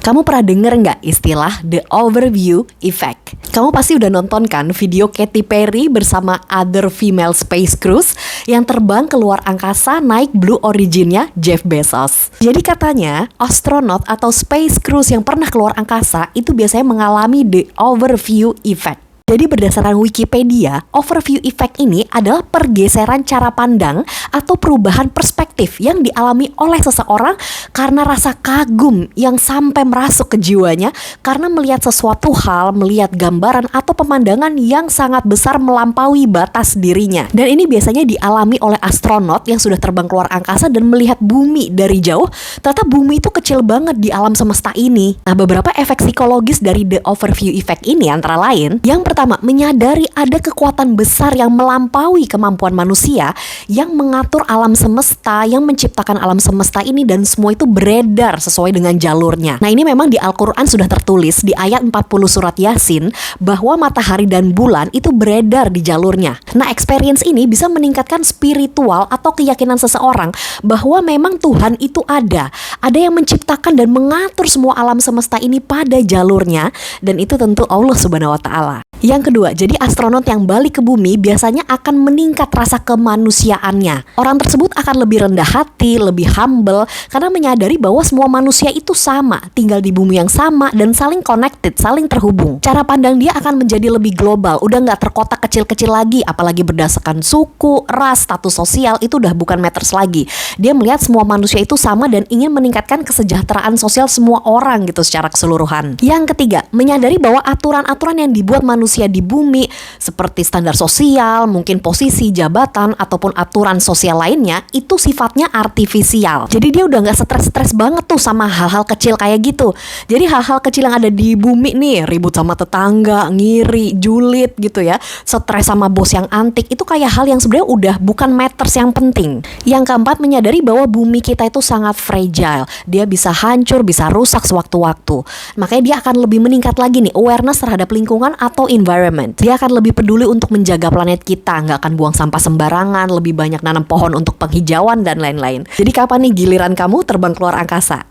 Kamu pernah denger nggak istilah The Overview Effect? Kamu pasti udah nonton kan video Katy Perry bersama other female space crews yang terbang keluar angkasa naik Blue Origin-nya Jeff Bezos. Jadi katanya, astronot atau space crews yang pernah keluar angkasa itu biasanya mengalami The Overview Effect. Jadi berdasarkan Wikipedia, overview effect ini adalah pergeseran cara pandang atau perubahan perspektif yang dialami oleh seseorang karena rasa kagum yang sampai merasuk ke jiwanya karena melihat sesuatu hal, melihat gambaran atau pemandangan yang sangat besar melampaui batas dirinya. Dan ini biasanya dialami oleh astronot yang sudah terbang keluar angkasa dan melihat bumi dari jauh, ternyata bumi itu kecil banget di alam semesta ini. Nah, beberapa efek psikologis dari the overview effect ini antara lain, yang pertama, menyadari ada kekuatan besar yang melampaui kemampuan manusia yang mengatur alam semesta, yang menciptakan alam semesta ini dan semua itu beredar sesuai dengan jalurnya. Nah, ini memang di Al-Quran sudah tertulis di ayat 40 surat Yasin bahwa matahari dan bulan itu beredar di jalurnya. Nah, experience ini bisa meningkatkan spiritual atau keyakinan seseorang bahwa memang Tuhan itu ada yang menciptakan dan mengatur semua alam semesta ini pada jalurnya, dan itu tentu Allah Subhanahu wa Ta'ala. Yang kedua, jadi astronot yang balik ke bumi biasanya akan meningkat rasa kemanusiaannya. Orang tersebut akan lebih rendah hati, lebih humble, karena menyadari bahwa semua manusia itu sama, tinggal di bumi yang sama, dan saling connected, saling terhubung. Cara pandang dia akan menjadi lebih global, udah gak terkotak kecil-kecil lagi, apalagi berdasarkan suku, ras, status sosial, itu udah bukan matters lagi. Dia melihat semua manusia itu sama dan ingin meningkatkan kesejahteraan sosial semua orang gitu secara keseluruhan. Yang ketiga, menyadari bahwa aturan-aturan yang dibuat manusia di bumi seperti standar sosial, mungkin posisi, jabatan, ataupun aturan sosial lainnya itu sifatnya artifisial. Jadi dia udah gak stres-stres banget tuh sama hal-hal kecil kayak gitu. Jadi hal-hal kecil yang ada di bumi nih, ribut sama tetangga, ngiri, julid gitu ya, stres sama bos yang antik, itu kayak hal yang sebenarnya udah bukan matters yang penting. Yang keempat, menyadari bahwa bumi kita itu sangat fragile. Dia bisa hancur, bisa rusak sewaktu-waktu. Makanya dia akan lebih meningkat lagi nih awareness terhadap lingkungan atau environment. Dia akan lebih peduli untuk menjaga planet kita, nggak akan buang sampah sembarangan, lebih banyak nanam pohon untuk penghijauan dan lain-lain. Jadi kapan nih giliran kamu terbang keluar angkasa?